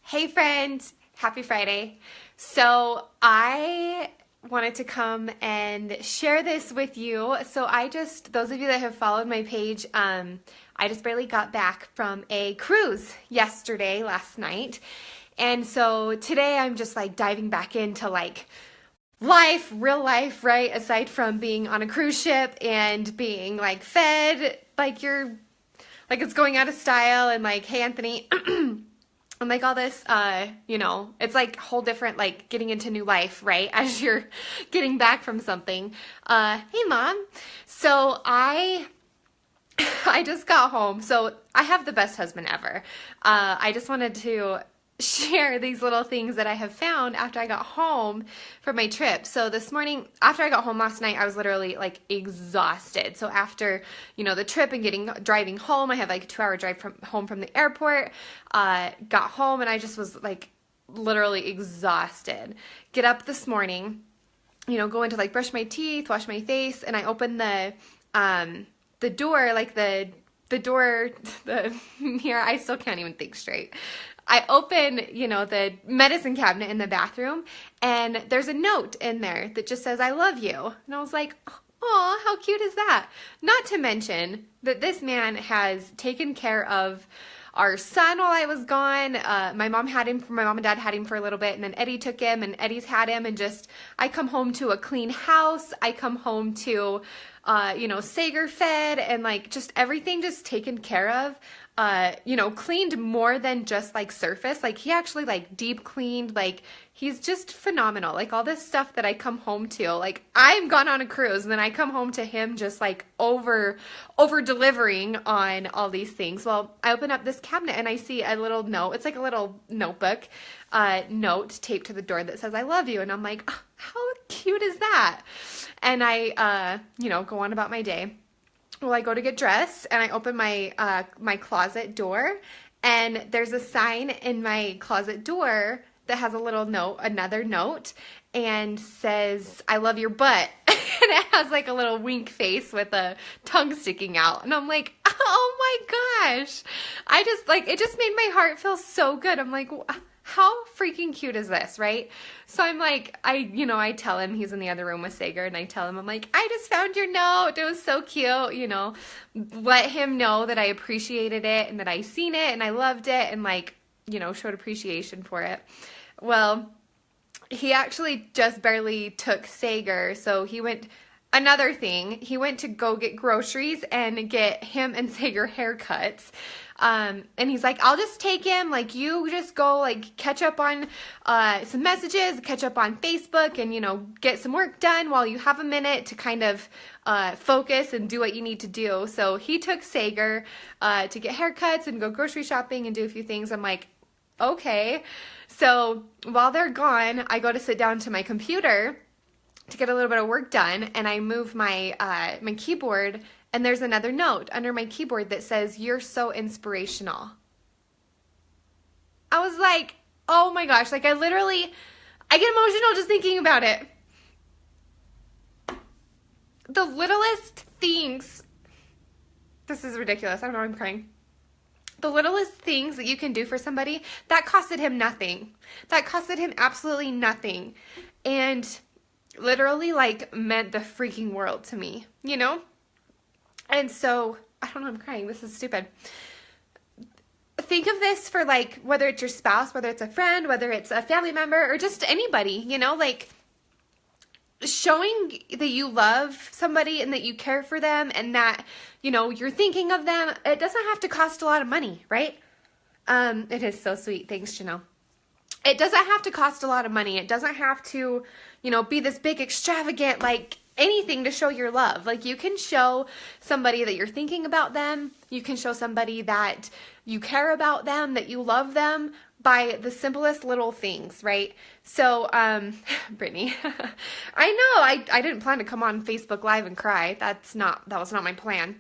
Hey friend, happy Friday. So I wanted to come and share this with you. Those of you that have followed my page, I just barely got back from a cruise last night. And so today I'm just like diving back into like life, real life, right? Aside from being on a cruise ship and being like fed, like it's going out of style and like, hey Anthony, and like all this, it's like whole different, like getting into new life, right? As you're getting back from something. Hey mom. So I just got home. So I have the best husband ever. I just wanted to share these little things that I have found after I got home from my trip. So this morning, after I got home last night, I was literally like exhausted. So after, the trip and driving home, I had like a 2-hour drive home from the airport, got home and I just was like literally exhausted. Get up this morning, go into like brush my teeth, wash my face, and I open the door, like the door, the mirror. I still can't even think straight. I open, the medicine cabinet in the bathroom, and there's a note in there that just says, I love you. And I was like, oh, how cute is that? Not to mention that this man has taken care of our son while I was gone. My mom and dad had him for a little bit, and then Eddie took him, and Eddie's had him, and I come home to a clean house. I come home to, Sager fed, and like just everything just taken care of. Cleaned more than just like surface. Like he actually like deep cleaned, like he's just phenomenal. Like all this stuff that I come home to, like I'm gone on a cruise and then I come home to him just like over delivering on all these things. Well, I open up this cabinet and I see a little note. It's like a little notebook, note taped to the door that says, I love you. And I'm like, oh, how cute is that? And I, go on about my day. Well, I go to get dressed and I open my my closet door, and there's a sign in my closet door that has a little note, another note, and says, I love your butt. And it has like a little wink face with a tongue sticking out. And I'm like, oh my gosh. It just made my heart feel so good. I'm like, how freaking cute is this, right? So I'm like, I tell him, he's in the other room with Sager, and I tell him, I'm like, I just found your note. It was so cute, let him know that I appreciated it and that I seen it and I loved it and showed appreciation for it. Well, he actually just barely took Sager. So he went to go get groceries and get him and Sager haircuts. And he's like, I'll just take him, like, you just go, like, catch up on, some messages, catch up on Facebook, and, get some work done while you have a minute to kind of, focus and do what you need to do. So he took Sager, to get haircuts and go grocery shopping and do a few things. I'm like, okay. So while they're gone, I go to sit down to my computer to get a little bit of work done, and I move my, my keyboard, and there's another note under my keyboard that says, you're so inspirational. I was like, oh my gosh, like I get emotional just thinking about it. The littlest things, this is ridiculous, I don't know why I'm crying. The littlest things that you can do for somebody, that costed him nothing. That costed him absolutely nothing. And literally like meant the freaking world to me, And so, I don't know, I'm crying. This is stupid. Think of this for like, whether it's your spouse, whether it's a friend, whether it's a family member, or just anybody, like showing that you love somebody and that you care for them and that, you're thinking of them. It doesn't have to cost a lot of money, right? It is so sweet. Thanks, Janelle. It doesn't have to cost a lot of money. It doesn't have to, be this big extravagant, like anything to show your love. Like you can show somebody that you're thinking about them. You can show somebody that you care about them, that you love them by the simplest little things, right? So, Brittany, I know I didn't plan to come on Facebook Live and cry. That was not my plan.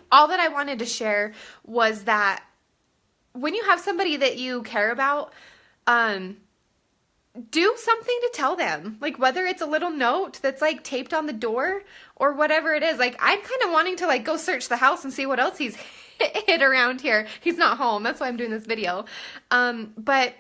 All that I wanted to share was that when you have somebody that you care about, do something to tell them, like whether it's a little note that's like taped on the door or whatever it is. Like I'm kind of wanting to like go search the house and see what else he's hid around here. He's not home. That's why I'm doing this video. But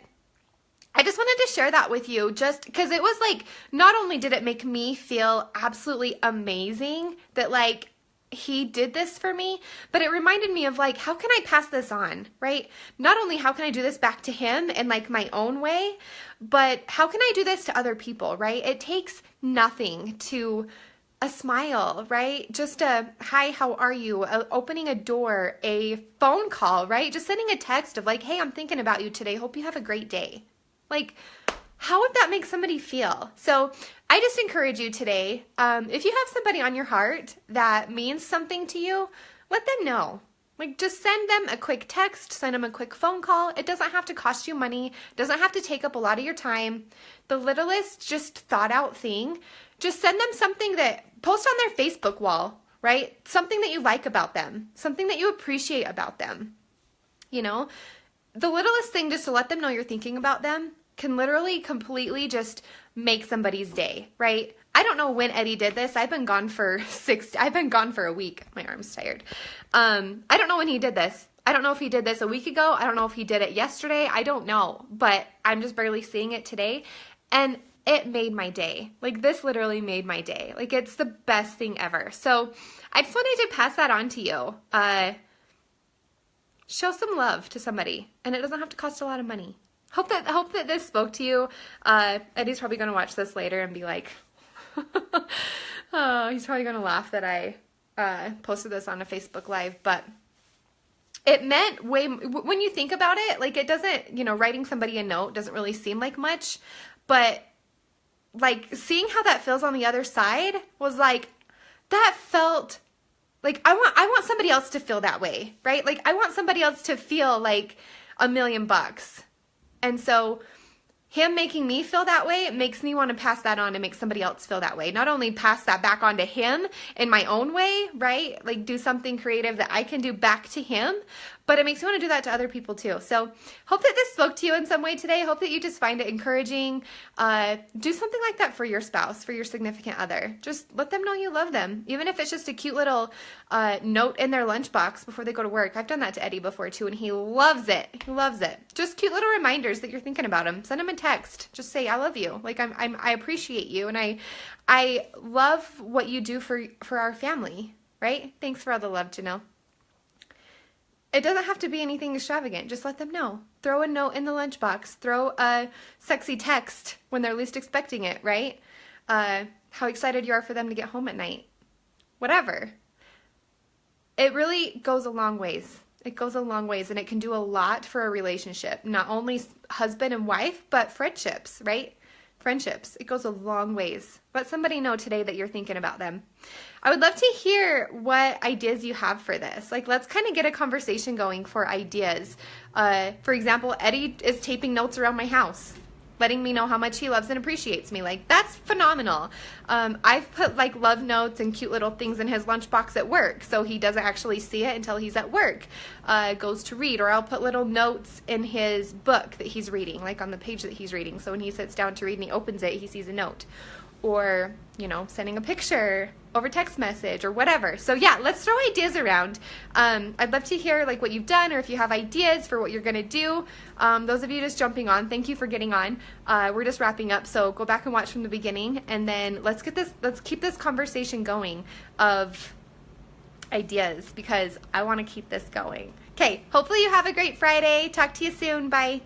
I just wanted to share that with you just because it was like, not only did it make me feel absolutely amazing that like he did this for me, but it reminded me of like, how can I pass this on, right? Not only how can I do this back to him in like my own way, but how can I do this to other people, right? It takes nothing to a smile, right? Just a, hi, how are you? Opening a door, a phone call, right? Just sending a text of like, hey, I'm thinking about you today. Hope you have a great day. Like, how would that make somebody feel? So I just encourage you today, if you have somebody on your heart that means something to you, let them know. Like, just send them a quick text, send them a quick phone call. It doesn't have to cost you money. It doesn't have to take up a lot of your time. The littlest, just thought out thing. Just send them something that, post on their Facebook wall, right? Something that you like about them, something that you appreciate about them. You know, the littlest thing just to let them know you're thinking about them can literally completely just make somebody's day, right? I don't know when Eddie did this. I've been gone for a week. My arm's tired. I don't know when he did this. I don't know if he did this a week ago. I don't know if he did it yesterday. I don't know, but I'm just barely seeing it today. And it made my day. Like, this literally made my day. Like, it's the best thing ever. So I just wanted to pass that on to you. Show some love to somebody, and it doesn't have to cost a lot of money. Hope that this spoke to you. Eddie's probably going to watch this later and be like, oh, he's probably going to laugh that I posted this on a Facebook Live, but it meant when you think about it, like, it doesn't, you know, writing somebody a note doesn't really seem like much, but like seeing how that feels on the other side was like, that felt like, I want somebody else to feel that way, right? Like, I want somebody else to feel like $1,000,000. And so him making me feel that way, it makes me want to pass that on and make somebody else feel that way. Not only pass that back on to him in my own way, right? Like, do something creative that I can do back to him, but it makes me want to do that to other people too. So hope that this spoke to you in some way today. Hope that you just find it encouraging. Do something like that for your spouse, for your significant other. Just let them know you love them. Even if it's just a cute little note in their lunchbox before they go to work. I've done that to Eddie before too, and he loves it. He loves it. Just cute little reminders that you're thinking about him. Send him a text. Just say, I love you. Like, I appreciate you, and I love what you do for our family, right? Thanks for all the love, Janelle. It doesn't have to be anything extravagant. Just let them know. Throw a note in the lunchbox. Throw a sexy text when they're least expecting it, right? How excited you are for them to get home at night. Whatever. It really goes a long ways. It goes a long ways, and it can do a lot for a relationship. Not only husband and wife, but friendships, right? Friendships. It goes a long ways. Let somebody know today that you're thinking about them. I would love to hear what ideas you have for this. Like, let's kind of get a conversation going for ideas. For example, Eddie is taping notes around my house, letting me know how much he loves and appreciates me. Like, that's phenomenal. I've put like love notes and cute little things in his lunchbox at work, so he doesn't actually see it until he's at work, goes to read. Or I'll put little notes in his book that he's reading, like on the page that he's reading, so when he sits down to read and he opens it, he sees a note. Or, you know, sending a picture over text message or whatever. So yeah, let's throw ideas around. I'd love to hear like what you've done, or if you have ideas for what you're going to do. Those of you just jumping on, thank you for getting on. We're just wrapping up, so go back and watch from the beginning, and then let's keep this conversation going of ideas, because I want to keep this going. Okay, hopefully you have a great Friday. Talk to you soon. Bye.